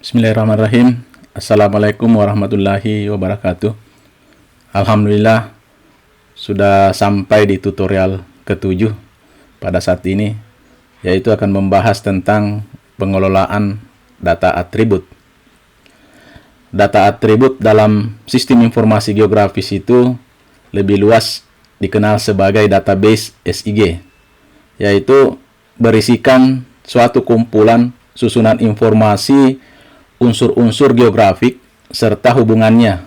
Bismillahirrahmanirrahim. Assalamualaikum warahmatullahi wabarakatuh. Alhamdulillah sudah sampai di tutorial ke-7 pada saat ini, yaitu akan membahas tentang pengelolaan data atribut. Data atribut dalam sistem informasi geografis itu lebih luas dikenal sebagai database SIG, yaitu berisikan suatu kumpulan susunan informasi unsur-unsur geografik serta hubungannya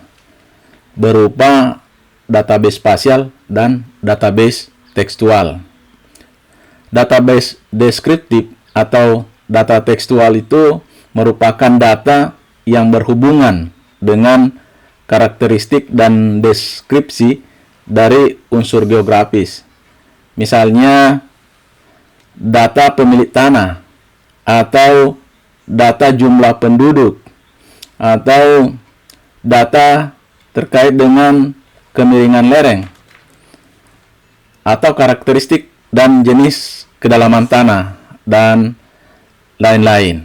berupa database spasial dan database tekstual. Database deskriptif atau data tekstual itu merupakan data yang berhubungan dengan karakteristik dan deskripsi dari unsur geografis. Misalnya data pemilik tanah atau data jumlah penduduk atau data terkait dengan kemiringan lereng atau karakteristik dan jenis kedalaman tanah dan lain-lain.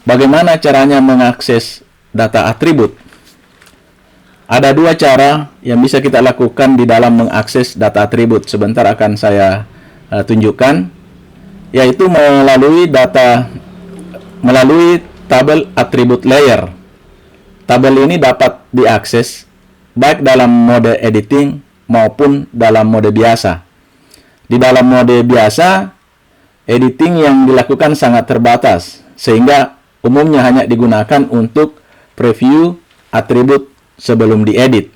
Bagaimana caranya mengakses data atribut? Ada dua cara yang bisa kita lakukan di dalam mengakses data atribut. Sebentar akan saya tunjukkan, yaitu melalui tabel atribut layer. Tabel ini dapat diakses baik dalam mode editing maupun dalam mode biasa. Di dalam mode biasa, editing yang dilakukan sangat terbatas, sehingga umumnya hanya digunakan untuk preview atribut sebelum diedit.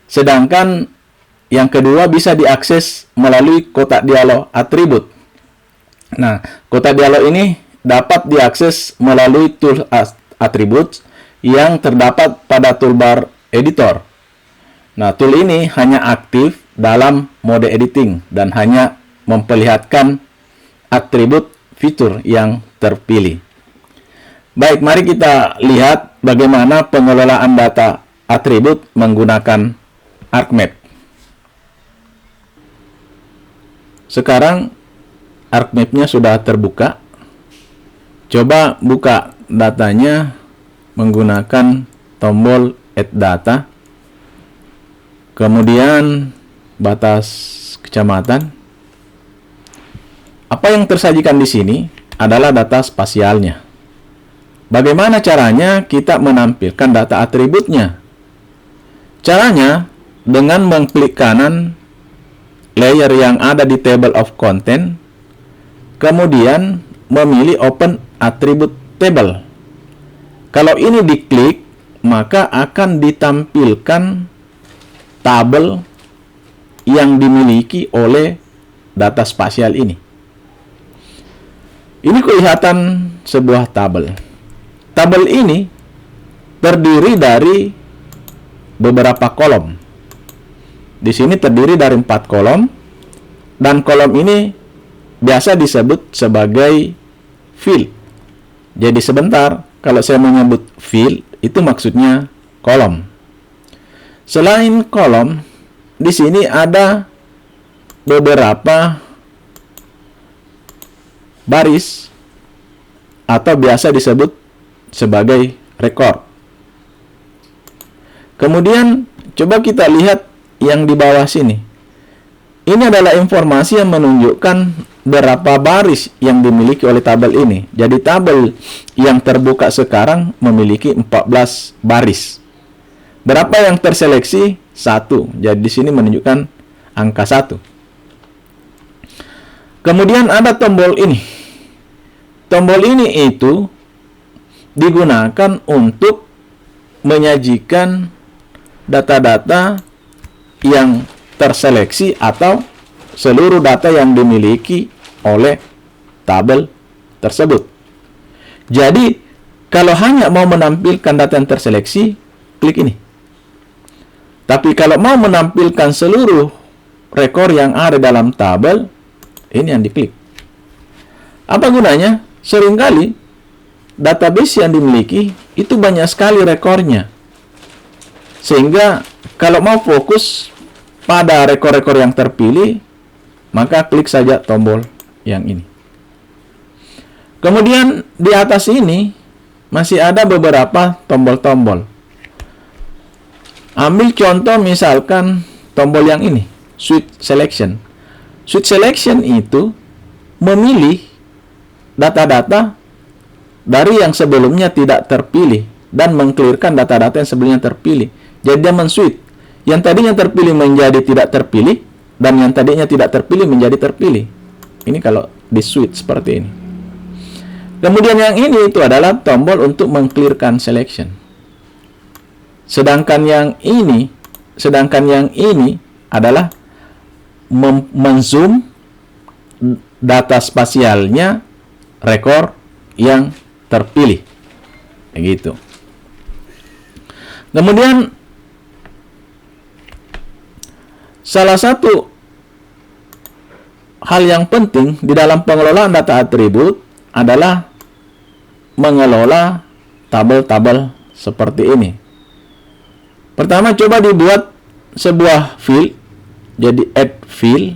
Sedangkan yang kedua bisa diakses melalui kotak dialog atribut. Nah, kotak dialog ini dapat diakses melalui tool attributes yang terdapat pada toolbar editor. Nah, tool ini hanya aktif dalam mode editing dan hanya memperlihatkan atribut fitur yang terpilih. Baik, mari kita lihat bagaimana pengelolaan data atribut menggunakan ArcMap. Sekarang ArcMap-nya sudah terbuka. Coba buka datanya menggunakan tombol Add Data, kemudian batas kecamatan. Apa yang tersajikan di sini adalah data spasialnya. Bagaimana caranya kita menampilkan data atributnya? Caranya dengan mengklik kanan layer yang ada di table of content, kemudian memilih Open Attribute Table. Kalau ini diklik, maka akan ditampilkan tabel yang dimiliki oleh data spasial ini. Ini kelihatan sebuah tabel. Tabel ini terdiri dari beberapa kolom. Di sini terdiri dari 4 kolom, dan kolom ini biasa disebut sebagai field. Jadi sebentar, kalau saya menyebut field, itu maksudnya kolom. Selain kolom, di sini ada beberapa baris atau biasa disebut sebagai rekor. Kemudian coba kita lihat yang di bawah sini. Ini adalah informasi yang menunjukkan berapa baris yang dimiliki oleh tabel ini. Jadi tabel yang terbuka sekarang memiliki 14 baris. Berapa yang terseleksi? 1. Jadi di sini menunjukkan angka 1. Kemudian ada tombol ini. Tombol ini itu digunakan untuk menyajikan data-data yang terseleksi atau seluruh data yang dimiliki oleh tabel tersebut. Jadi, kalau hanya mau menampilkan data yang terseleksi, klik ini. Tapi kalau mau menampilkan seluruh rekor yang ada dalam tabel, ini yang diklik. Apa gunanya? Seringkali database yang dimiliki itu banyak sekali rekornya. Sehingga kalau mau fokus pada rekor-rekor yang terpilih, maka klik saja tombol yang ini. Kemudian di atas ini masih ada beberapa tombol-tombol. Ambil contoh misalkan tombol yang ini, Switch Selection. Switch Selection itu memilih data-data dari yang sebelumnya tidak terpilih dan mengclearkan data-data yang sebelumnya terpilih. Jadi dia men-switch. Yang tadinya terpilih menjadi tidak terpilih, dan yang tadinya tidak terpilih menjadi terpilih. Ini kalau di switch seperti ini. Kemudian yang ini itu adalah tombol untuk meng-clearkan selection. Sedangkan yang ini adalah men-zoom data spasialnya rekor yang terpilih. Begitu. Kemudian salah satu hal yang penting di dalam pengelolaan data atribut adalah mengelola tabel-tabel seperti ini. Pertama, coba dibuat sebuah field, jadi add field.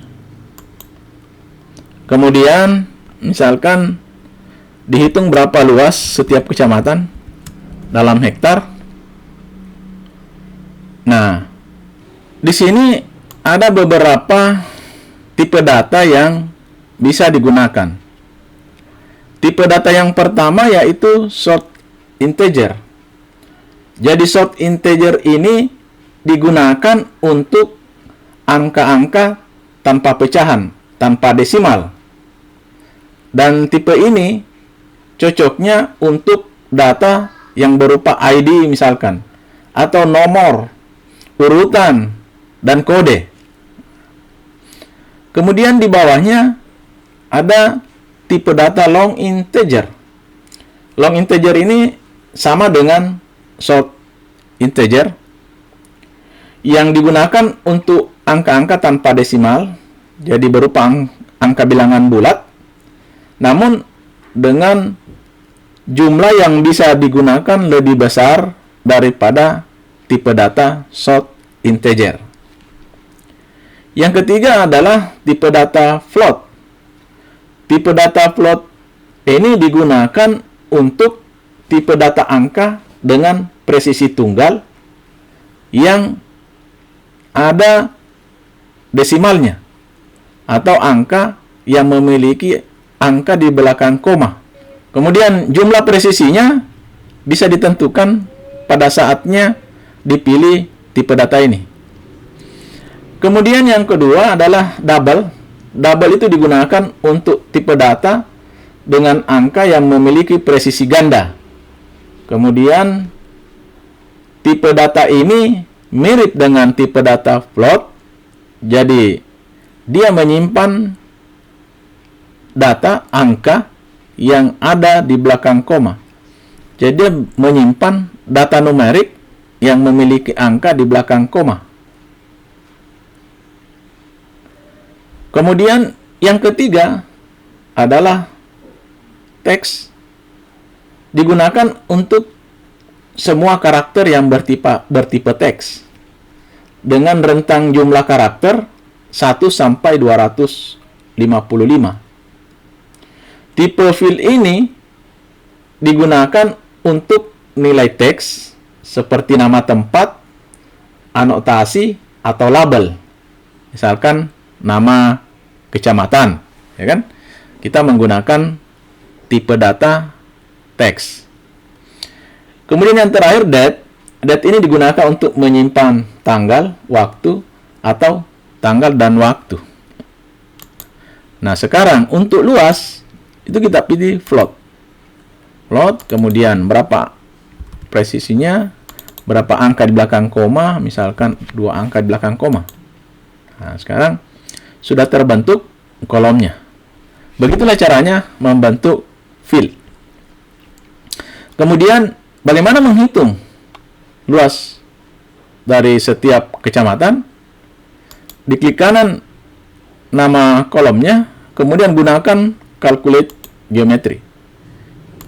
Kemudian misalkan dihitung berapa luas setiap kecamatan dalam hektar. Nah, di sini ada beberapa tipe data yang bisa digunakan. Tipe data yang pertama yaitu short integer. Jadi short integer ini digunakan untuk angka-angka tanpa pecahan, tanpa desimal. Dan tipe ini cocoknya untuk data yang berupa ID misalkan, atau nomor, urutan, dan kode. Kemudian di bawahnya ada tipe data long integer. Long integer ini sama dengan short integer yang digunakan untuk angka-angka tanpa desimal, jadi berupa angka bilangan bulat, namun dengan jumlah yang bisa digunakan lebih besar daripada tipe data short integer. Yang ketiga adalah tipe data float. Tipe data float ini digunakan untuk tipe data angka dengan presisi tunggal yang ada desimalnya, atau angka yang memiliki angka di belakang koma. Kemudian jumlah presisinya bisa ditentukan pada saatnya dipilih tipe data ini. Kemudian yang kedua adalah double. Double itu digunakan untuk tipe data dengan angka yang memiliki presisi ganda. Kemudian tipe data ini mirip dengan tipe data float. Jadi dia menyimpan data angka yang ada di belakang koma. Jadi dia menyimpan data numerik yang memiliki angka di belakang koma. Kemudian yang ketiga adalah teks. Digunakan untuk semua karakter yang bertipe teks dengan rentang jumlah karakter 1 sampai 255. Tipe field ini digunakan untuk nilai teks seperti nama tempat, anotasi, atau label. Misalkan nama kecamatan, ya kan? Kita menggunakan tipe data teks. Kemudian yang terakhir date. Date ini digunakan untuk menyimpan tanggal, waktu, atau tanggal dan waktu. Nah, sekarang untuk luas itu kita pilih float. Float, kemudian berapa presisinya, berapa angka di belakang koma, misalkan 2 angka di belakang koma. Nah, sekarang sudah terbentuk kolomnya. Begitulah caranya membentuk field. Kemudian bagaimana menghitung luas dari setiap kecamatan? Diklik kanan nama kolomnya, kemudian gunakan calculate geometry.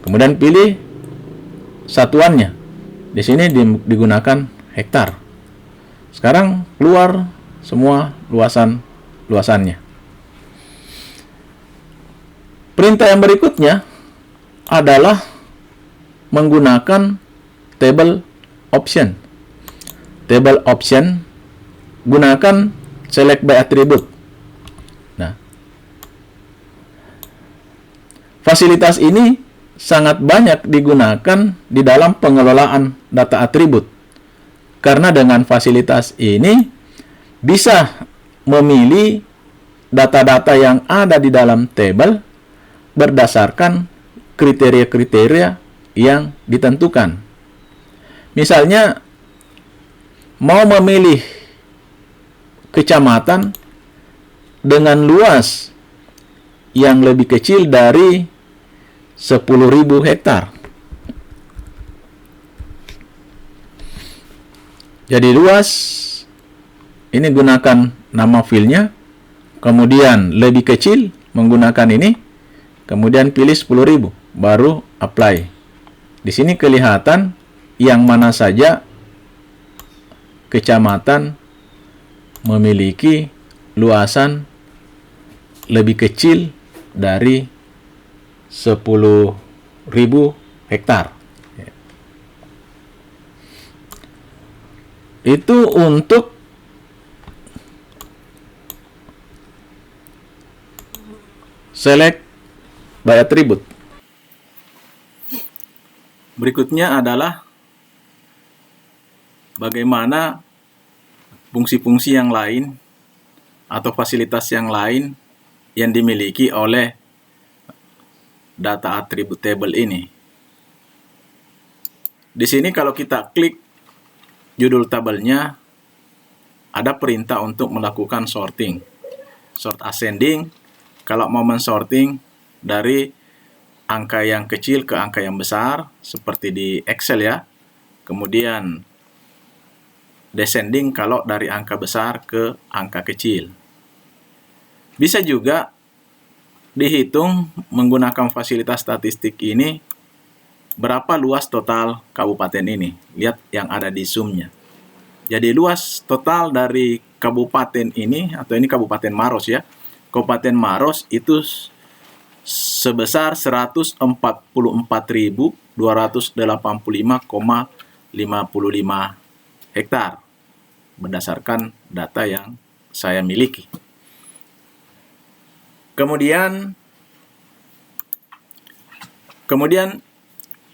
Kemudian pilih satuannya. Di sini digunakan hektar. Sekarang keluar semua luasannya. Perintah yang berikutnya adalah menggunakan table option. Table option gunakan select by attribute. Nah, fasilitas ini sangat banyak digunakan di dalam pengelolaan data atribut. Karena dengan fasilitas ini bisa memilih data-data yang ada di dalam table berdasarkan kriteria-kriteria yang ditentukan. Misalnya, mau memilih kecamatan dengan luas yang lebih kecil dari 10.000 hektar. Jadi luas, ini gunakan nama filenya, kemudian lebih kecil menggunakan ini, kemudian pilih 10.000, baru apply. Di sini kelihatan yang mana saja kecamatan memiliki luasan lebih kecil dari 10.000 hektar. Itu untuk select by attribute. Berikutnya adalah bagaimana fungsi-fungsi yang lain atau fasilitas yang lain yang dimiliki oleh data attribute table ini. Di sini kalau kita klik judul tabelnya, ada perintah untuk melakukan sorting. Sort ascending, kalau mau men-sorting dari angka yang kecil ke angka yang besar, seperti di Excel ya. Kemudian descending kalau dari angka besar ke angka kecil. Bisa juga dihitung menggunakan fasilitas statistik ini berapa luas total kabupaten ini. Lihat yang ada di zoom-nya. Jadi luas total dari kabupaten ini, atau ini Kabupaten Maros ya. Kabupaten Maros itu sebesar 144.285,55 hektar berdasarkan data yang saya miliki. Kemudian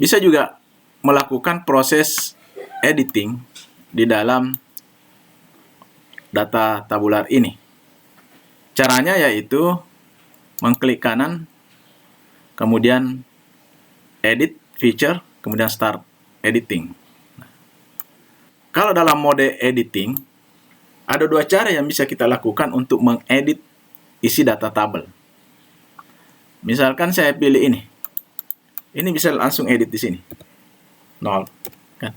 bisa juga melakukan proses editing di dalam data tabular ini. Caranya yaitu mengklik kanan, kemudian edit feature, kemudian start editing. Kalau dalam mode editing, ada dua cara yang bisa kita lakukan untuk mengedit isi data tabel. Misalkan saya pilih ini. Ini bisa langsung edit di sini. 0. Kan?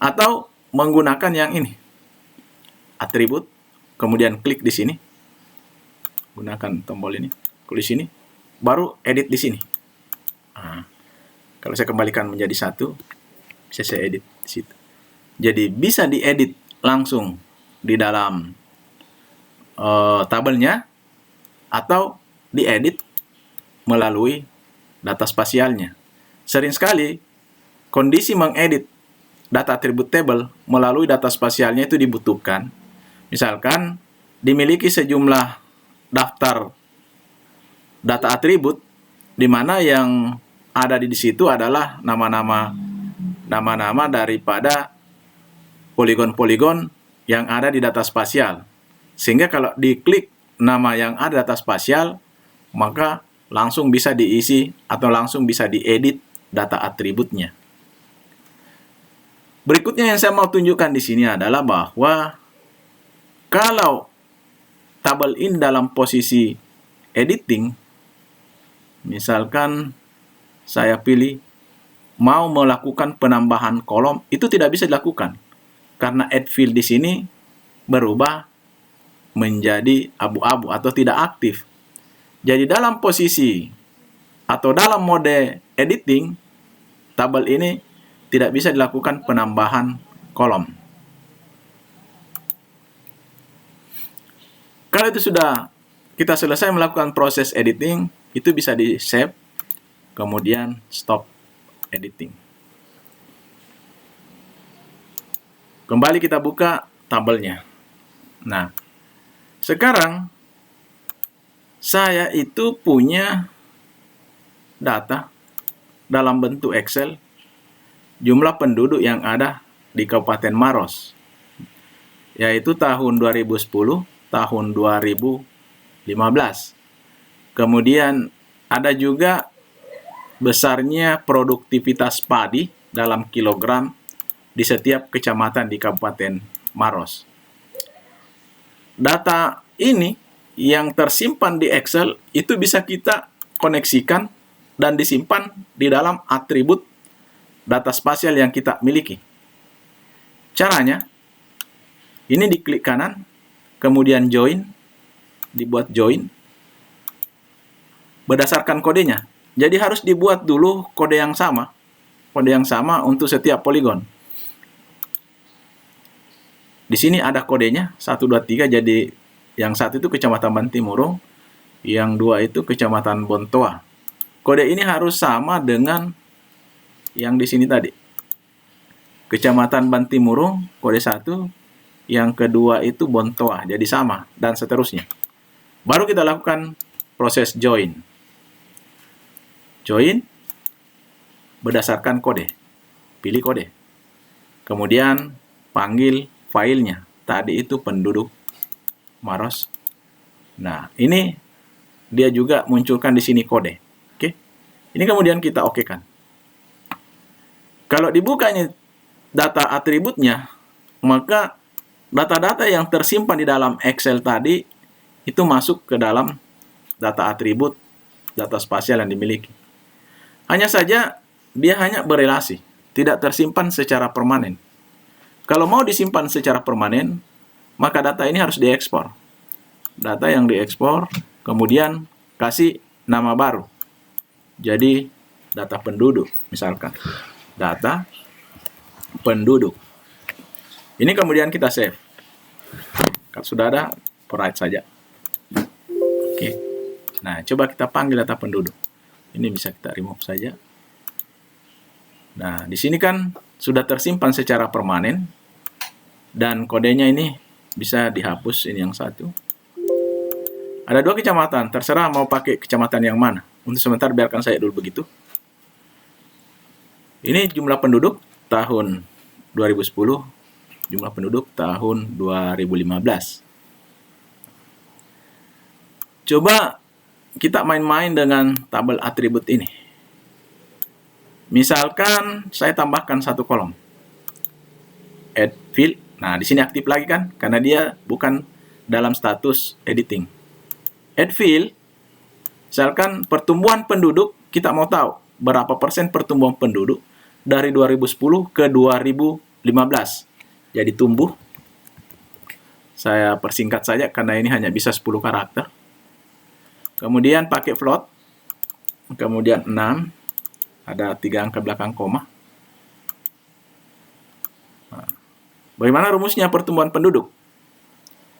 Atau menggunakan yang ini. Atribut, kemudian klik di sini. Gunakan tombol ini. Klik di sini. Baru edit di sini. Nah, kalau saya kembalikan menjadi 1, bisa saya edit di situ. Jadi bisa diedit langsung di dalam tabelnya, atau diedit melalui data spasialnya. Sering sekali kondisi mengedit data atribut table melalui data spasialnya itu dibutuhkan. Misalkan dimiliki sejumlah daftar data atribut di mana yang ada di situ adalah nama-nama daripada poligon-poligon yang ada di data spasial. Sehingga kalau diklik nama yang ada data spasial, maka langsung bisa diisi atau langsung bisa diedit data atributnya. Berikutnya yang saya mau tunjukkan di sini adalah bahwa kalau tabel ini dalam posisi editing, misalkan saya pilih mau melakukan penambahan kolom, itu tidak bisa dilakukan karena add field di sini berubah menjadi abu-abu atau tidak aktif. Jadi dalam posisi atau dalam mode editing, tabel ini tidak bisa dilakukan penambahan kolom. Kalau itu sudah kita selesai melakukan proses editing, itu bisa di save, kemudian stop editing. Kembali kita buka tabelnya. Nah, sekarang saya itu punya data dalam bentuk Excel jumlah penduduk yang ada di Kabupaten Maros, yaitu tahun 2010, tahun 2015. Kemudian ada juga besarnya produktivitas padi dalam kilogram di setiap kecamatan di Kabupaten Maros. Data ini yang tersimpan di Excel itu bisa kita koneksikan dan disimpan di dalam atribut data spasial yang kita miliki. Caranya, ini diklik kanan, kemudian join, dibuat join, berdasarkan kodenya. Jadi harus dibuat dulu kode yang sama untuk setiap poligon. Di sini ada kodenya 1, 2, 3. Jadi yang satu itu Kecamatan Bantimurung, yang dua itu Kecamatan Bontoa. Kode ini harus sama dengan yang di sini tadi. Kecamatan Bantimurung kode 1, yang kedua itu Bontoa. Jadi sama dan seterusnya. Baru kita lakukan proses join. Join berdasarkan kode. Pilih kode. Kemudian panggil filenya. Tadi itu penduduk Maros. Nah, ini dia juga munculkan di sini kode. Oke. Ini kemudian kita okekan. Kalau dibukanya data atributnya, maka data-data yang tersimpan di dalam Excel tadi itu masuk ke dalam data atribut data spasial yang dimiliki. Hanya saja dia hanya berelasi, tidak tersimpan secara permanen. Kalau mau disimpan secara permanen, maka data ini harus diekspor. Data yang diekspor, kemudian kasih nama baru. Jadi, data penduduk, misalkan. Data penduduk. Ini kemudian kita save. Kalau sudah ada, write saja. Oke. Nah, coba kita panggil data penduduk. Ini bisa kita remove saja. Nah, di sini kan sudah tersimpan secara permanen. Dan kodenya ini bisa dihapus, ini yang satu. Ada 2 kecamatan, terserah mau pakai kecamatan yang mana. Untuk sebentar biarkan saya dulu begitu. Ini jumlah penduduk tahun 2010, jumlah penduduk tahun 2015. Coba kita main-main dengan tabel atribut ini. Misalkan saya tambahkan satu kolom. Add field. Nah, di sini aktif lagi kan? Karena dia bukan dalam status editing. Add field. Misalkan pertumbuhan penduduk, kita mau tahu berapa persen pertumbuhan penduduk dari 2010 ke 2015. Jadi tumbuh. Saya persingkat saja karena ini hanya bisa 10 karakter. Kemudian pakai float. Kemudian 6. Ada 3 angka belakang koma. Nah, bagaimana rumusnya pertumbuhan penduduk?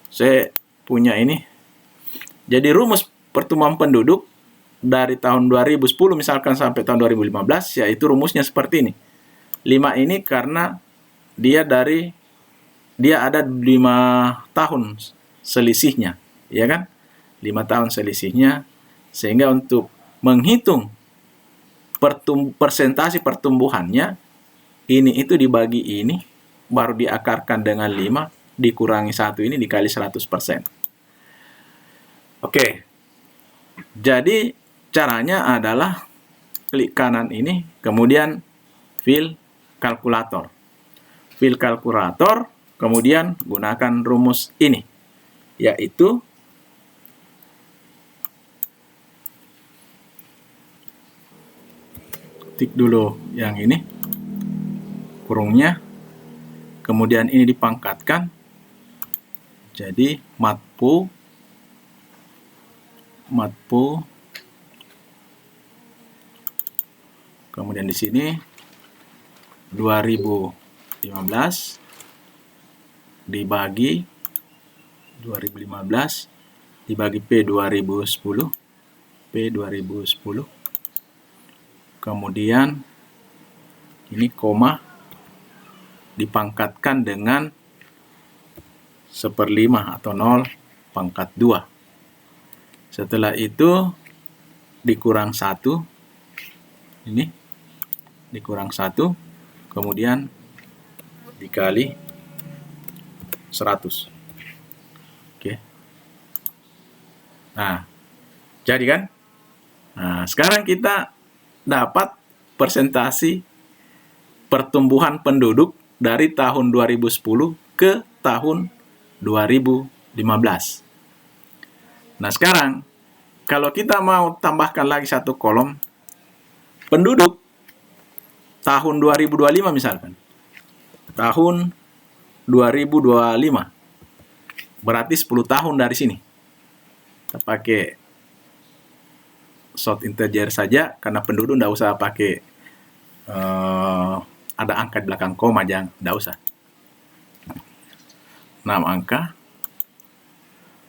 Saya punya ini. Jadi rumus pertumbuhan penduduk dari tahun 2010 misalkan sampai tahun 2015, yaitu rumusnya seperti ini. 5 ini karena dia ada 5 tahun selisihnya, ya kan? 5 tahun selisihnya, sehingga untuk menghitung persentase pertumbuhannya, ini itu dibagi ini, baru diakarkan dengan 5, dikurangi 1 ini dikali 100%. Oke, jadi caranya adalah klik kanan ini, kemudian fill kalkulator. Fill kalkulator, kemudian gunakan rumus ini, yaitu tik dulu yang ini, kurungnya, kemudian ini dipangkatkan, jadi matpu, kemudian di sini 2015 dibagi P 2010, kemudian Ini koma dipangkatkan dengan 1/5 atau 0/2. Setelah itu dikurang 1. Ini dikurang 1, kemudian dikali 100. Oke. Nah, jadi kan? Nah, sekarang kita dapat persentase pertumbuhan penduduk dari tahun 2010 ke tahun 2015. Nah, sekarang kalau kita mau tambahkan lagi satu kolom penduduk tahun 2025 misalkan. Tahun 2025. Berarti 10 tahun dari sini. Kita pakai short integer saja, karena penduduk nggak usah pakai ada angka di belakang koma, jangan, nggak usah. 6 angka.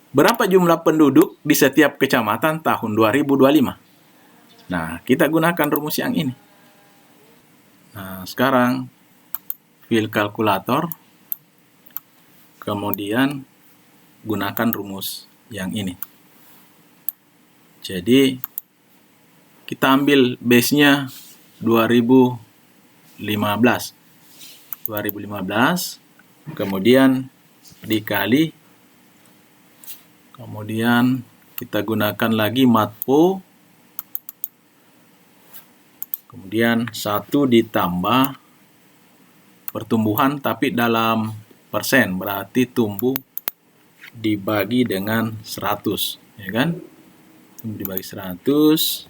Berapa jumlah penduduk di setiap kecamatan tahun 2025? Nah, kita gunakan rumus yang ini. Nah, sekarang fill kalkulator, kemudian gunakan rumus yang ini. Jadi, kita ambil base-nya 2015. 2015, kemudian dikali, kemudian kita gunakan lagi matpo, kemudian 1 ditambah pertumbuhan tapi dalam persen, berarti tumbuh dibagi dengan 100, ya kan? Tumbuh dibagi 100.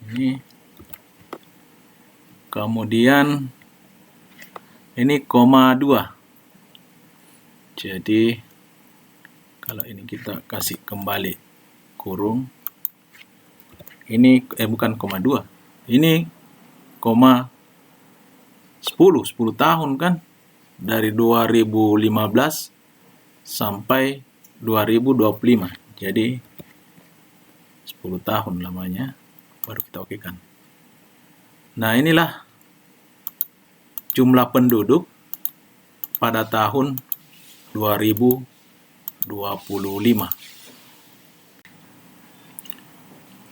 Ini. Kemudian ini koma 2. Jadi kalau ini kita kasih kembali kurung. Ini bukan koma 2. Ini koma 10 tahun kan, dari 2015 sampai 2025. Jadi 10 tahun lamanya, baru kita okekan. Nah, inilah jumlah penduduk pada tahun 2025.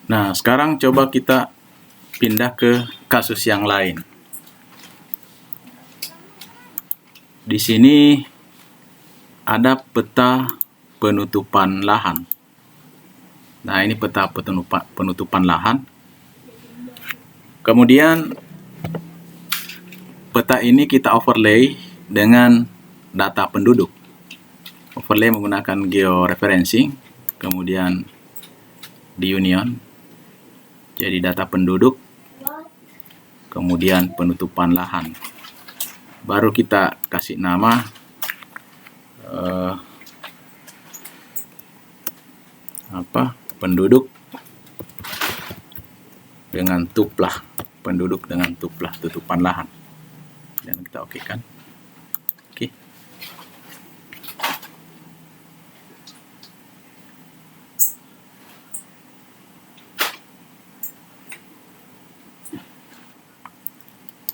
Nah, sekarang coba kita pindah ke kasus yang lain. Di sini ada peta penutupan lahan. Nah, ini peta penutupan lahan. Kemudian peta ini kita overlay dengan data penduduk. Overlay menggunakan georeferencing, kemudian di union. Jadi data penduduk, kemudian penutupan lahan. Baru kita kasih nama penduduk dengan tuplah, penduduk dengan tuplah tutupan lahan, dan kita okekan. Oke.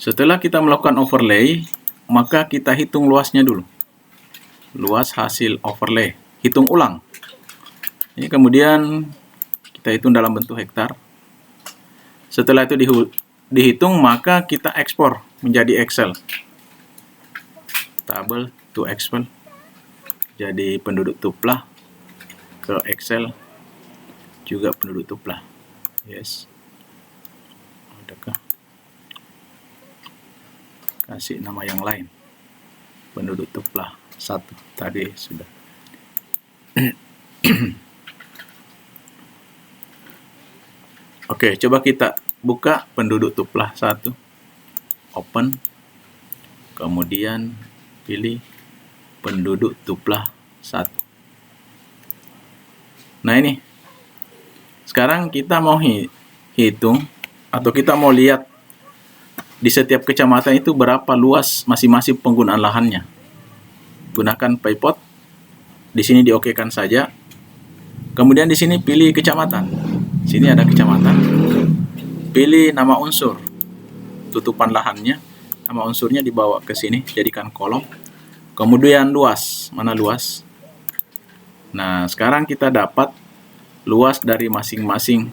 Setelah kita melakukan overlay, maka kita hitung luasnya dulu. Luas hasil overlay, hitung ulang. Ini kemudian kita hitung dalam bentuk hektar. Setelah itu dihitung, maka kita ekspor menjadi Excel. Table to Excel. Jadi penduduk tuplah ke Excel, juga penduduk tuplah. Yes. Adakah? Kasih nama yang lain. Penduduk tuplah 1 tadi sudah. Oke, coba kita buka penduduk tuplah 1. Open. Kemudian pilih penduduk tuplah 1. Nah, ini. Sekarang kita mau hitung, atau kita mau lihat di setiap kecamatan itu berapa luas masing-masing penggunaan lahannya. Gunakan pivot. Di sini diokekan saja. Kemudian di sini pilih kecamatan. Sini ada kecamatan. Pilih nama unsur. tutupan lahannya sama unsurnya dibawa ke sini, jadikan kolom. Kemudian luas, mana luas? Nah, sekarang kita dapat luas dari masing-masing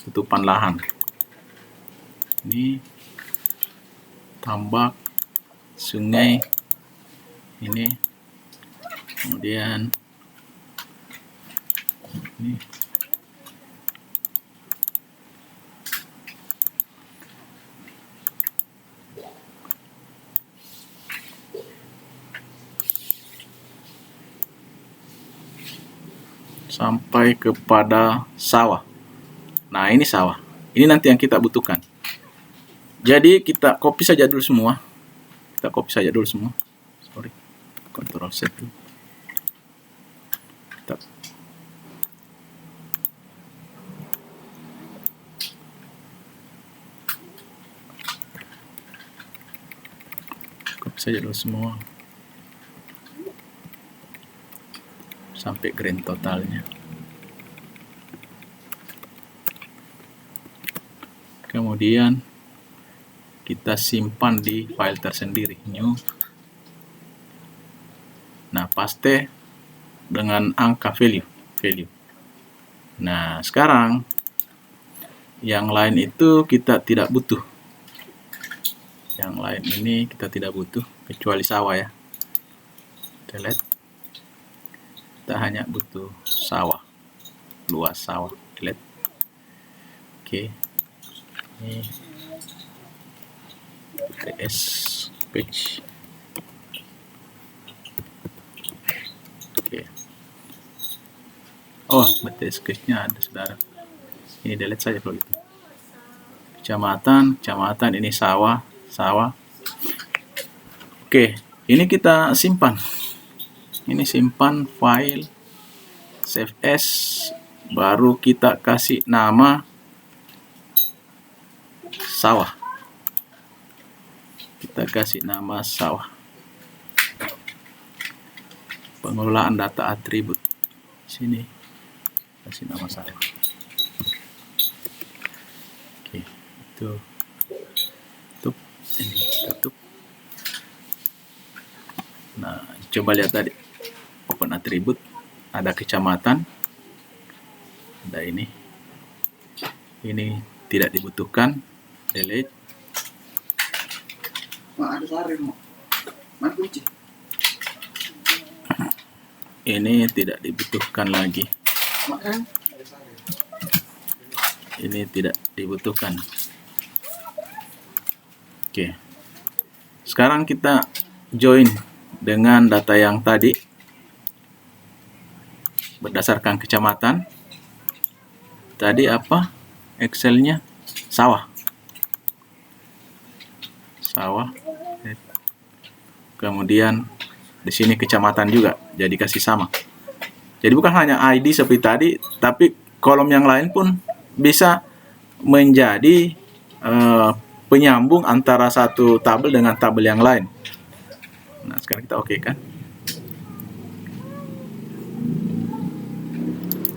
tutupan lahan. Ini tambak, sungai, ini, kemudian ini. Sampai kepada sawah. Nah, ini sawah. Ini nanti yang kita butuhkan. Jadi kita copy saja dulu semua. Sorry. Ctrl Z dulu. Kita copy saja dulu semua. Sampai grand totalnya. Kemudian kita simpan di file tersendiri, new. Nah, paste dengan angka value. Nah, sekarang yang lain itu kita tidak butuh. Yang lain ini kita tidak butuh kecuali sawah ya. Delete. Kita hanya butuh sawah, luas sawah, delete. Oke, ini BTS page. Oke. Oh, BTS page-nya ada, saudara. Ini delete saja kalau gitu. Kecamatan ini sawah. Oke, ini kita simpan. Ini simpan file, save as, baru kita kasih nama sawah. Kita kasih nama sawah. Pengelolaan data atribut. Sini kasih nama sawah. Oke, itu tutup, ini tutup. Nah, coba lihat tadi. Open atribut, ada kecamatan, ada ini tidak dibutuhkan, delete. Ini tidak dibutuhkan lagi, ini tidak dibutuhkan. Oke, sekarang kita join dengan data yang tadi berdasarkan kecamatan. Tadi apa? Excelnya sawah. Kemudian di sini kecamatan juga, jadi kasih sama. Jadi bukan hanya ID seperti tadi, tapi kolom yang lain pun bisa menjadi penyambung antara satu tabel dengan tabel yang lain. Nah, sekarang kita oke kan?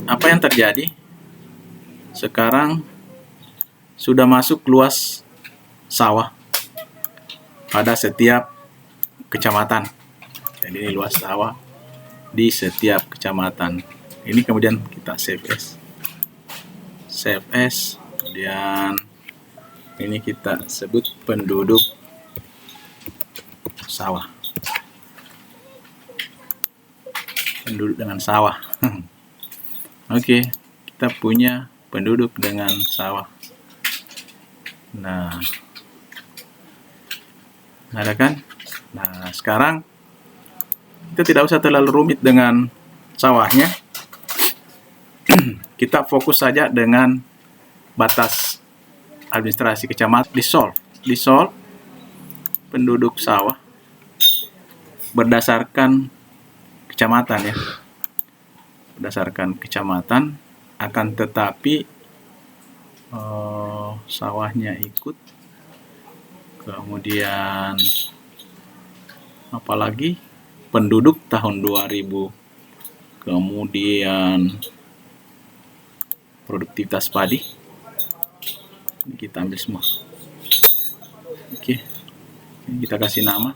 Apa yang terjadi? Sekarang sudah masuk luas sawah pada setiap kecamatan. Jadi ini luas sawah di setiap kecamatan. Ini kemudian kita save as. Kemudian ini kita sebut penduduk sawah. Penduduk dengan sawah. Oke, kita punya penduduk dengan sawah. Nah, ada kan? Nah, sekarang kita tidak usah terlalu rumit dengan sawahnya. Kita fokus saja dengan batas administrasi kecamatan. Di solve penduduk sawah berdasarkan kecamatan ya. Berdasarkan kecamatan, akan tetapi sawahnya ikut. Kemudian apalagi penduduk tahun 2000, kemudian produktivitas padi, ini kita ambil semua. Oke, kita kasih nama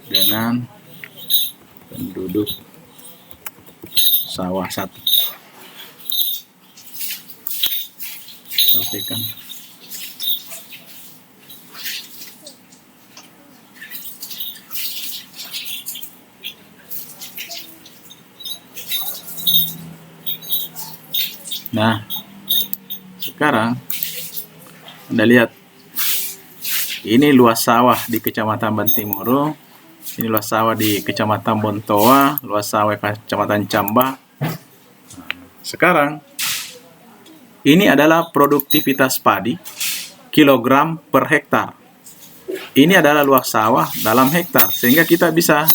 dengan penduduk sawah 1. Sampaikan. Nah, sekarang Anda lihat, ini luas sawah di Kecamatan Bantimoro, ini luas sawah di Kecamatan Bontoa, luas sawah Kecamatan Camba. Sekarang ini adalah produktivitas padi kilogram per hektar. Ini adalah luas sawah dalam hektar, sehingga kita bisa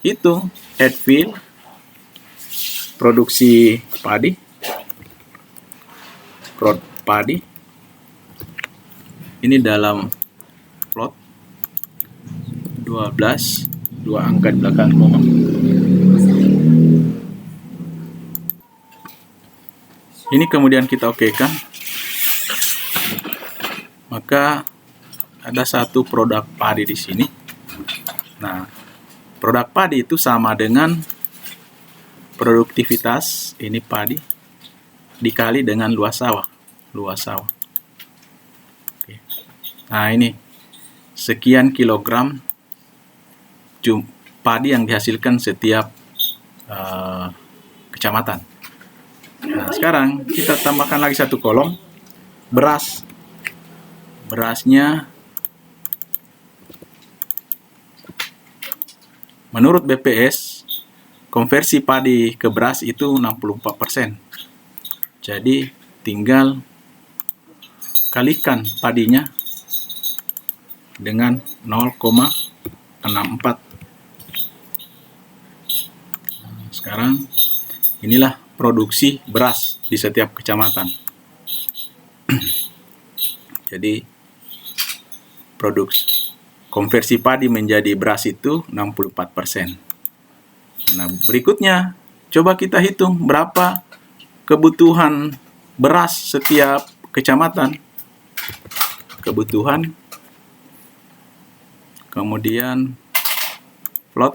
hitung headfield produksi padi. Ini dalam plot 12, 2 angka di belakang koma. Ini kemudian kita okekan, maka ada satu produk padi di sini. Nah, produk padi itu sama dengan produktivitas ini padi dikali dengan luas sawah. Oke. Nah, ini sekian kilogram padi yang dihasilkan setiap kecamatan. Nah, sekarang kita tambahkan lagi satu kolom beras. Berasnya menurut BPS konversi padi ke beras itu 64%. Jadi tinggal kalikan padinya dengan 0,64. Sekarang inilah produksi beras di setiap kecamatan. Jadi produksi konversi padi menjadi beras itu 64%. Nah, berikutnya coba kita hitung berapa kebutuhan beras setiap kecamatan. Kebutuhan, kemudian plot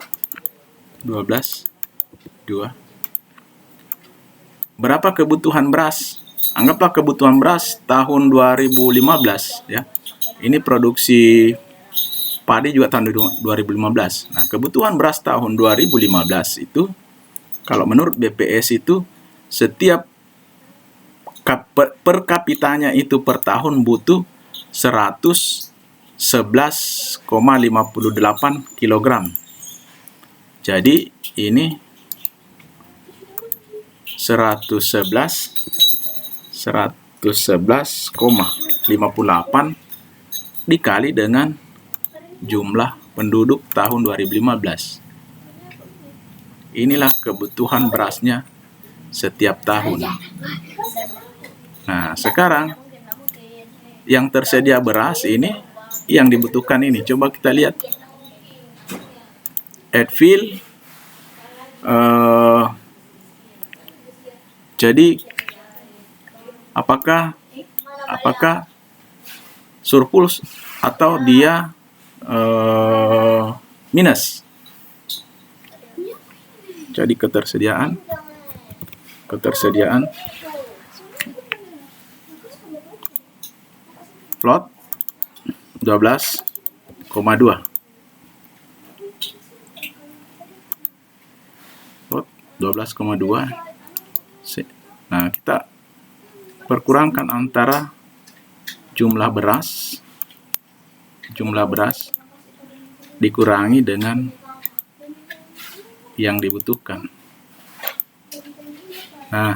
12, 2. Berapa kebutuhan beras? Anggaplah kebutuhan beras tahun 2015 ya. Ini produksi padi juga tahun 2015. Nah, kebutuhan beras tahun 2015 itu kalau menurut BPS itu setiap per kapitanya itu per tahun butuh 111,58 kg. Jadi ini 111,58 dikali dengan jumlah penduduk tahun 2015. Inilah kebutuhan berasnya setiap tahun. Nah, sekarang yang tersedia beras ini, yang dibutuhkan ini, coba kita lihat. Headfield, jadi apakah surplus atau dia minus? Jadi ketersediaan plot 12,2. Plot 12,2. Nah, kita perkurangkan antara jumlah beras dikurangi dengan yang dibutuhkan. Nah,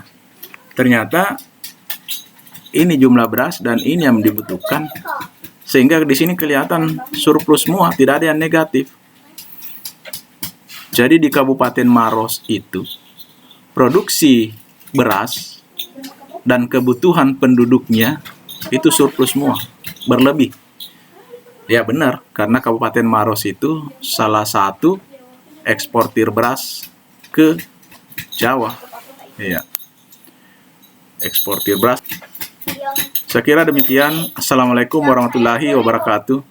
ternyata ini jumlah beras dan ini yang dibutuhkan, sehingga di sini kelihatan surplus semua, tidak ada yang negatif. Jadi di Kabupaten Maros itu produksi beras dan kebutuhan penduduknya itu surplus semua, berlebih. Ya benar, karena Kabupaten Maros itu salah satu eksportir beras ke Jawa. Ya, eksportir beras. Saya kira demikian. Assalamualaikum warahmatullahi wabarakatuh.